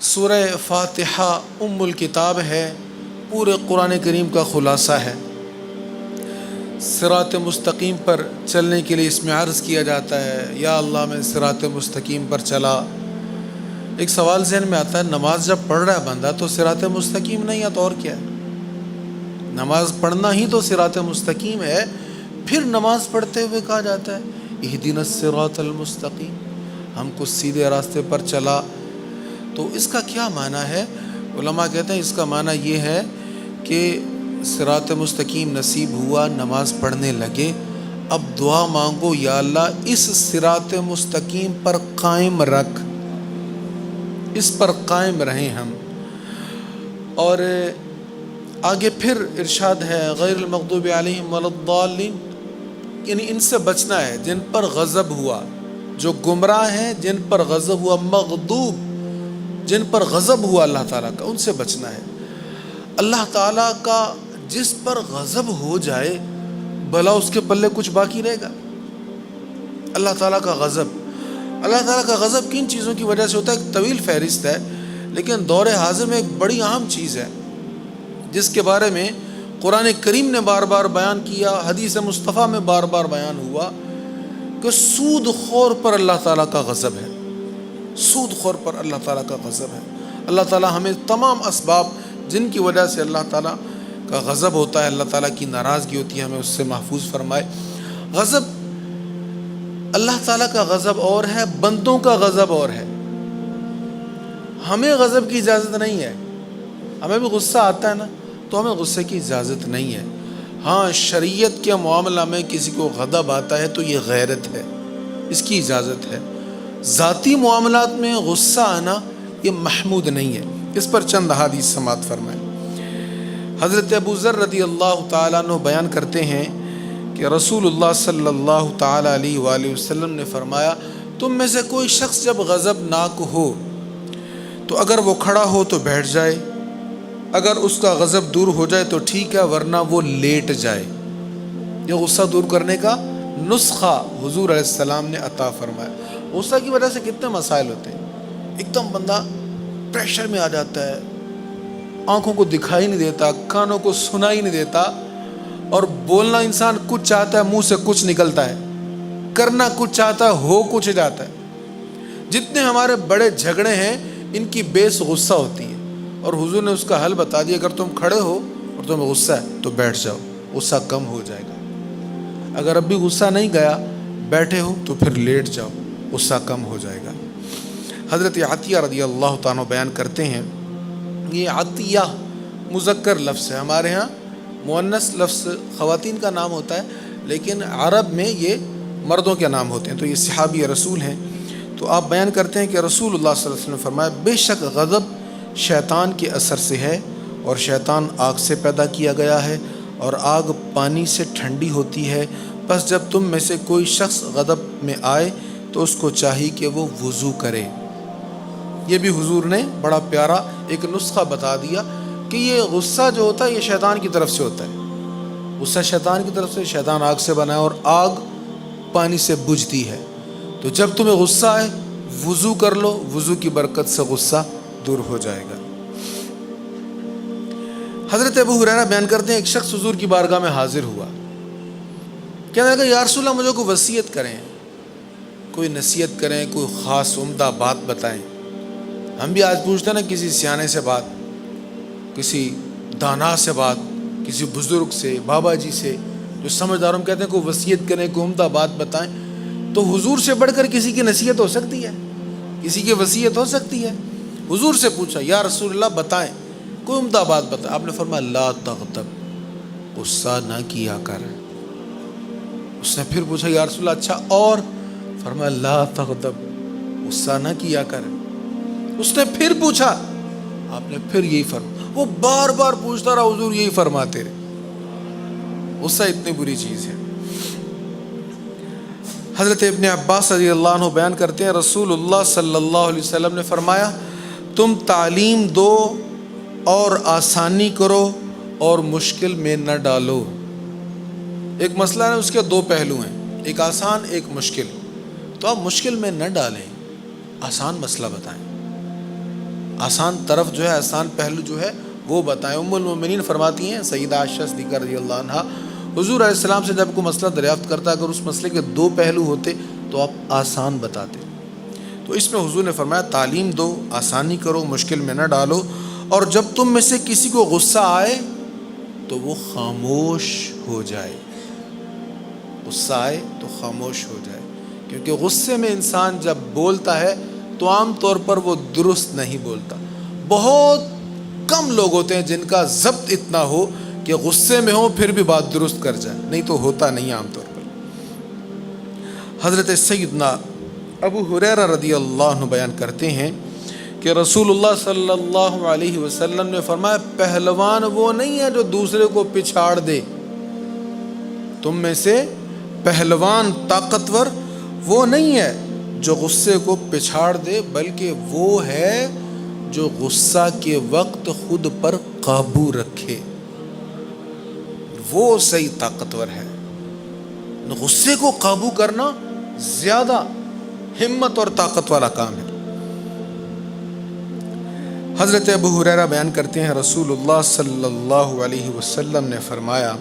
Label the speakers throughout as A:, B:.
A: سورہ فاتحہ ام الکتاب ہے، پورے قرآن کریم کا خلاصہ ہے۔ صراط مستقیم پر چلنے کے لیے اس میں عرض کیا جاتا ہے یا اللہ میں صراط مستقیم پر چلا۔ ایک سوال ذہن میں آتا ہے، نماز جب پڑھ رہا ہے بندہ تو صراط مستقیم نہیں ہے تو اور کیا ہے؟ نماز پڑھنا ہی تو صراط مستقیم ہے، پھر نماز پڑھتے ہوئے کہا جاتا ہے اہدنا الصراط المستقیم، ہم کو سیدھے راستے پر چلا۔ تو اس کا کیا معنی ہے؟ علماء کہتے ہیں اس کا معنی یہ ہے کہ صراط مستقیم نصیب ہوا، نماز پڑھنے لگے، اب دعا مانگو یا اللہ اس صراط مستقیم پر قائم رکھ، اس پر قائم رہیں ہم۔ اور آگے پھر ارشاد ہے غیر المغضوب علیہم ولا الضالین، یعنی ان سے بچنا ہے جن پر غضب ہوا، جو گمراہ ہیں جن پر غضب ہوا، مغضوب جن پر غضب ہوا اللہ تعالیٰ کا، ان سے بچنا ہے۔ اللہ تعالیٰ کا جس پر غضب ہو جائے بھلا اس کے پلے کچھ باقی رہے گا؟ اللہ تعالیٰ کا غضب، اللہ تعالیٰ کا غضب کن چیزوں کی وجہ سے ہوتا ہے؟ ایک طویل فہرست ہے، لیکن دور حاضر میں ایک بڑی اہم چیز ہے جس کے بارے میں قرآن کریم نے بار بار بیان کیا، حدیث مصطفیٰ میں بار بار بیان ہوا کہ سود خور پر اللہ تعالیٰ کا غضب ہے، سود خور پر اللہ تعالیٰ کا غضب ہے۔ اللہ تعالیٰ ہمیں تمام اسباب جن کی وجہ سے اللہ تعالیٰ کا غضب ہوتا ہے، اللہ تعالیٰ کی ناراضگی ہوتی ہے، ہمیں اس سے محفوظ فرمائے۔ غضب، اللہ تعالیٰ کا غضب اور ہے، بندوں کا غضب اور ہے۔ ہمیں غضب کی اجازت نہیں ہے، ہمیں بھی غصہ آتا ہے نا، تو ہمیں غصے کی اجازت نہیں ہے۔ ہاں، شریعت کے معاملہ میں کسی کو غضب آتا ہے تو یہ غیرت ہے، اس کی اجازت ہے۔ ذاتی معاملات میں غصہ آنا یہ محمود نہیں ہے۔ اس پر چند احادیث سماعت فرمائیں۔ حضرت ابو ذر رضی اللہ تعالیٰ عنہ بیان کرتے ہیں کہ رسول اللہ صلی اللہ تعالیٰ علیہ وآلہ وسلم نے فرمایا، تم میں سے کوئی شخص جب غضبناک ہو تو اگر وہ کھڑا ہو تو بیٹھ جائے، اگر اس کا غضب دور ہو جائے تو ٹھیک ہے، ورنہ وہ لیٹ جائے۔ یہ غصہ دور کرنے کا نسخہ حضور علیہ السلام نے عطا فرمایا۔ غصہ کی وجہ سے کتنے مسائل ہوتے ہیں، ایک دم بندہ پریشر میں آ جاتا ہے، آنکھوں کو دکھائی نہیں دیتا، کانوں کو سنائی نہیں دیتا، اور بولنا انسان کچھ چاہتا ہے، منہ سے کچھ نکلتا ہے، کرنا کچھ چاہتا ہے، ہو کچھ جاتا ہے۔ جتنے ہمارے بڑے جھگڑے ہیں ان کی بیس غصہ ہوتی ہے، اور حضور نے اس کا حل بتا دیا، اگر تم کھڑے ہو اور تمہیں غصہ ہے تو بیٹھ جاؤ، غصہ کم ہو جائے گا۔ اگر اب بھی غصہ نہیں گیا، بیٹھے ہو تو پھر لیٹ جاؤ، غصہ کم ہو جائے گا۔ حضرت عطیہ رضی اللہ تعالیٰ بیان کرتے ہیں، یہ عطیہ مذکر لفظ ہے، ہمارے ہاں مؤنث لفظ خواتین کا نام ہوتا ہے، لیکن عرب میں یہ مردوں کے نام ہوتے ہیں۔ تو یہ صحابی رسول ہیں، تو آپ بیان کرتے ہیں کہ رسول اللہ صلی اللہ علیہ وسلم نے فرمایا، بے شک غضب شیطان کے اثر سے ہے، اور شیطان آگ سے پیدا کیا گیا ہے، اور آگ پانی سے ٹھنڈی ہوتی ہے، بس جب تم میں سے کوئی شخص غضب میں آئے تو اس کو چاہیے کہ وہ وضو کرے۔ یہ بھی حضور نے بڑا پیارا ایک نسخہ بتا دیا کہ یہ غصہ جو ہوتا ہے یہ شیطان کی طرف سے ہوتا ہے، غصہ شیطان کی طرف سے، شیطان آگ سے بنا ہے اور آگ پانی سے بجھتی ہے۔ تو جب تمہیں غصہ آئے وضو کر لو، وضو کی برکت سے غصہ دور ہو جائے گا۔ حضرت ابو ہریرہ بیان کرتے ہیں، ایک شخص حضور کی بارگاہ میں حاضر ہوا، کہنے لگا یا رسول اللہ مجھے کوئی وصیت کریں، کوئی نصیحت کریں، کوئی خاص عمدہ بات بتائیں۔ ہم بھی آج پوچھتے ہیں نا، کسی سیانے سے بات، کسی دانا سے بات، کسی بزرگ سے، بابا جی سے جو سمجھدار، ہم کہتے ہیں کوئی وصیت کریں، کوئی عمدہ بات بتائیں۔ تو حضور سے بڑھ کر کسی کی نصیحت ہو سکتی ہے؟ کسی کی وصیت ہو سکتی ہے؟ حضور سے پوچھا یا رسول اللہ بتائیں، کوئی عمدہ بات بتائیں۔ آپ نے فرمایا لا تغضب، غصہ نہ کیا کر۔ اس نے پھر پوچھا یا رسول اللہ اچھا اور؟ فرمایا لا تغضب، غصہ نہ کیا کر۔ اس نے پھر پوچھا، آپ نے پھر یہی فرمایا۔ وہ بار بار پوچھتا رہا، حضور یہی فرماتے رہے۔ غصہ اتنی بری چیز ہے۔ حضرت ابن عباس رضی اللہ عنہ بیان کرتے ہیں، رسول اللہ صلی اللہ علیہ وسلم نے فرمایا، تم تعلیم دو اور آسانی کرو اور مشکل میں نہ ڈالو۔ ایک مسئلہ ہے، اس کے دو پہلو ہیں، ایک آسان ایک مشکل۔ تو آپ مشکل میں نہ ڈالیں، آسان مسئلہ بتائیں، آسان طرف جو ہے، آسان پہلو جو ہے وہ بتائیں۔ ام المومنین فرماتی ہیں سیدہ عائشہ صدیقہ رضی اللہ عنہا، حضور علیہ السلام سے جب کوئی مسئلہ دریافت کرتا، اگر اس مسئلے کے 2 پہلو ہوتے تو آپ آسان بتاتے۔ تو اس میں حضور نے فرمایا تعلیم دو، آسانی کرو، مشکل میں نہ ڈالو، اور جب تم میں سے کسی کو غصہ آئے تو وہ خاموش ہو جائے، غصہ آئے تو خاموش ہو جائے، کیونکہ غصے میں انسان جب بولتا ہے تو عام طور پر وہ درست نہیں بولتا۔ بہت کم لوگ ہوتے ہیں جن کا ضبط اتنا ہو کہ غصے میں ہو پھر بھی بات درست کر جائے، نہیں تو ہوتا نہیں عام طور پر۔ حضرت سیدنا ابو ہریرہ رضی اللہ عنہ بیان کرتے ہیں کہ رسول اللہ صلی اللہ علیہ وسلم نے فرمایا پہلوان وہ نہیں ہے جو دوسرے کو پچھاڑ دے، تم میں سے پہلوان طاقتور وہ نہیں ہے جو غصے کو پچھاڑ دے، بلکہ وہ ہے جو غصہ کے وقت خود پر قابو رکھے، وہ صحیح طاقتور ہے۔ غصے کو قابو کرنا زیادہ ہمت اور طاقت والا کام ہے۔ حضرت ابو ہریرہ بیان کرتے ہیں رسول اللہ صلی اللہ علیہ وسلم نے فرمایا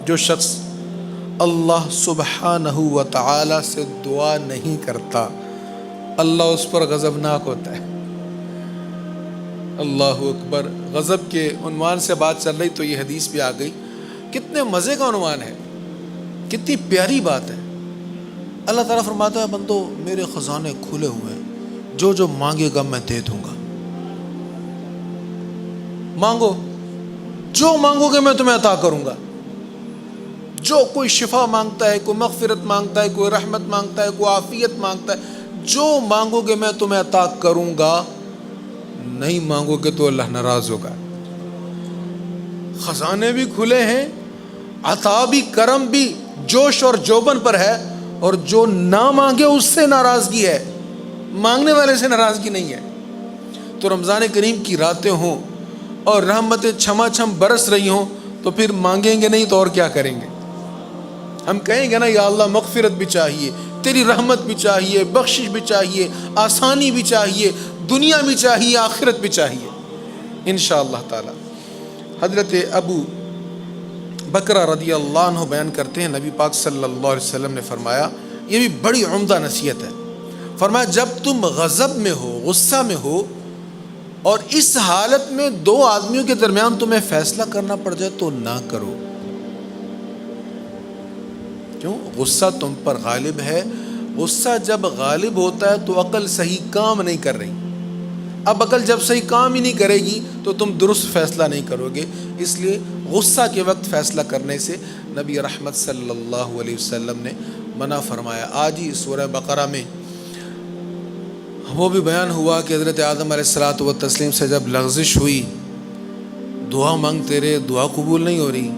A: جو شخص اللہ سبحانہ و تعالی سے دعا نہیں کرتا اللہ اس پر غضبناک ہوتا ہے۔ اللہ اکبر، غضب کے عنوان سے بات چل رہی تو یہ حدیث بھی آ گئی، کتنے مزے کا عنوان ہے، کتنی پیاری بات ہے۔ اللہ تعالیٰ فرماتا ہے بندو میرے خزانے کھلے ہوئے ہیں، جو جو مانگے گا میں دے دوں گا، مانگو، جو مانگو گے میں تمہیں عطا کروں گا۔ جو کوئی شفا مانگتا ہے، کوئی مغفرت مانگتا ہے، کوئی رحمت مانگتا ہے، کوئی عافیت مانگتا ہے، جو مانگو گے میں تمہیں عطا کروں گا، نہیں مانگو گے تو اللہ ناراض ہوگا۔ خزانے بھی کھلے ہیں، عطا بھی، کرم بھی جوش اور جوبن پر ہے، اور جو نہ مانگے اس سے ناراضگی ہے، مانگنے والے سے ناراضگی نہیں ہے۔ تو رمضان کریم کی راتیں ہوں اور رحمتیں چھما چھم برس رہی ہوں تو پھر مانگیں گے نہیں تو اور کیا کریں گے؟ ہم کہیں گے نا یا اللہ مغفرت بھی چاہیے، تیری رحمت بھی چاہیے، بخشش بھی چاہیے، آسانی بھی چاہیے، دنیا بھی چاہیے، آخرت بھی چاہیے انشاءاللہ تعالی۔ حضرت ابو بکرہ رضی اللہ عنہ بیان کرتے ہیں نبی پاک صلی اللہ علیہ وسلم نے فرمایا، یہ بھی بڑی عمدہ نصیحت ہے، فرمایا جب تم غضب میں ہو، غصہ میں ہو، اور اس حالت میں 2 آدمیوں کے درمیان تمہیں فیصلہ کرنا پڑ جائے تو نہ کرو۔ کیوں؟ غصہ تم پر غالب ہے، غصہ جب غالب ہوتا ہے تو عقل صحیح کام نہیں کر رہی، اب عقل جب صحیح کام ہی نہیں کرے گی تو تم درست فیصلہ نہیں کرو گے، اس لیے غصہ کے وقت فیصلہ کرنے سے نبی رحمت صلی اللہ علیہ وسلم نے منع فرمایا۔ آج ہی سورہ بقرہ میں وہ بھی بیان ہوا کہ حضرت آدم علیہ الصلوۃ والتسلیم سے جب لغزش ہوئی، دعا مانگتے رہے، دعا قبول نہیں ہو رہی،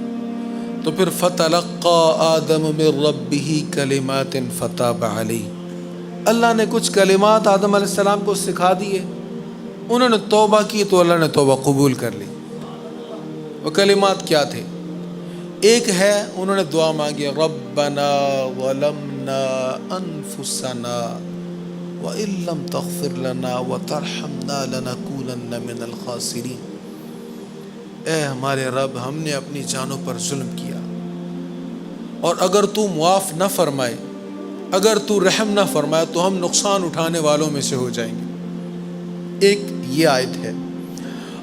A: تو پھر فتلقى آدم من ربه کلمات فتاب علیہ، اللہ نے کچھ کلمات آدم علیہ السلام کو سکھا دیے، انہوں نے توبہ کی تو اللہ نے توبہ قبول کر لی۔ وہ کلمات کیا تھے؟ ایک ہے انہوں نے دعا مانگی ربنا ظلمنا انفسنا وَإِن لَّمْ تَغْفِرْ لَنَا وَتَرْحَمْنَا لَنَكُونَنَّ مِنَ الْخَاسِرِينَ، اے ہمارے رب ہم نے اپنی جانوں پر ظلم کیا، اور اگر تو معاف نہ فرمائے، اگر تو رحم نہ فرمائے تو ہم نقصان اٹھانے والوں میں سے ہو جائیں گے۔ ایک یہ آیت ہے،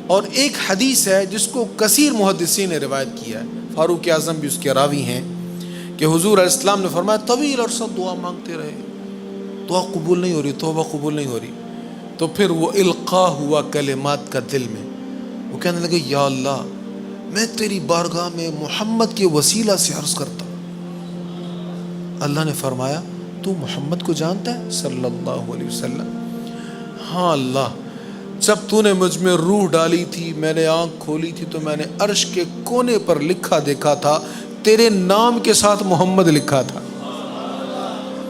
A: اور ایک حدیث ہے جس کو کثیر محدثین نے روایت کیا ہے، فاروق اعظم بھی اس کے راوی ہیں، کہ حضور علیہ السلام نے فرمایا طویل عرصہ دعا مانگتے رہے، دعا قبول نہیں ہو رہی، توبہ قبول نہیں ہو رہی، تو پھر وہ القا ہوا کلمات کا دل میں، وہ کہنے لگے یا اللہ میں تیری بارگاہ میں محمد کے وسیلہ سے عرض کرتا ہوں۔ اللہ نے فرمایا تو محمد کو جانتا ہے صلی اللہ علیہ وسلم؟ ہاں اللہ، جب تو نے مجھ میں روح ڈالی تھی، میں نے آنکھ کھولی تھی تو میں نے عرش کے کونے پر لکھا دیکھا تھا، تیرے نام کے ساتھ محمد لکھا تھا،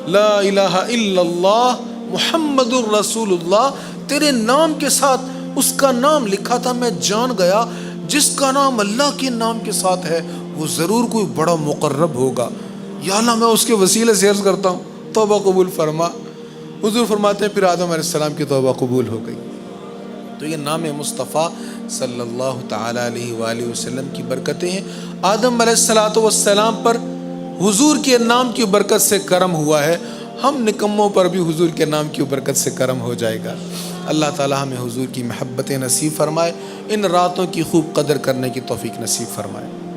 A: لا الہ الا اللہ محمد الرسول اللہ، تیرے نام کے ساتھ اس کا نام لکھا تھا۔ میں جان گیا جس کا نام اللہ کے نام کے ساتھ ہے وہ ضرور کوئی بڑا مقرب ہوگا، یا اللہ میں اس کے وسیلے سے عرض کرتا ہوں توبہ قبول فرما۔ حضور فرماتے ہیں پھر آدم علیہ السلام کی توبہ قبول ہو گئی۔ تو یہ نام مصطفیٰ صلی اللہ تعالیٰ علیہ وآلہ وسلم کی برکتیں ہیں۔ آدم علیہ السلام پر حضور کے نام کی برکت سے کرم ہوا ہے، ہم نکموں پر بھی حضور کے نام کی برکت سے کرم ہو جائے گا۔ اللہ تعالیٰ ہمیں حضور کی محبت نصیب فرمائے، ان راتوں کی خوب قدر کرنے کی توفیق نصیب فرمائے۔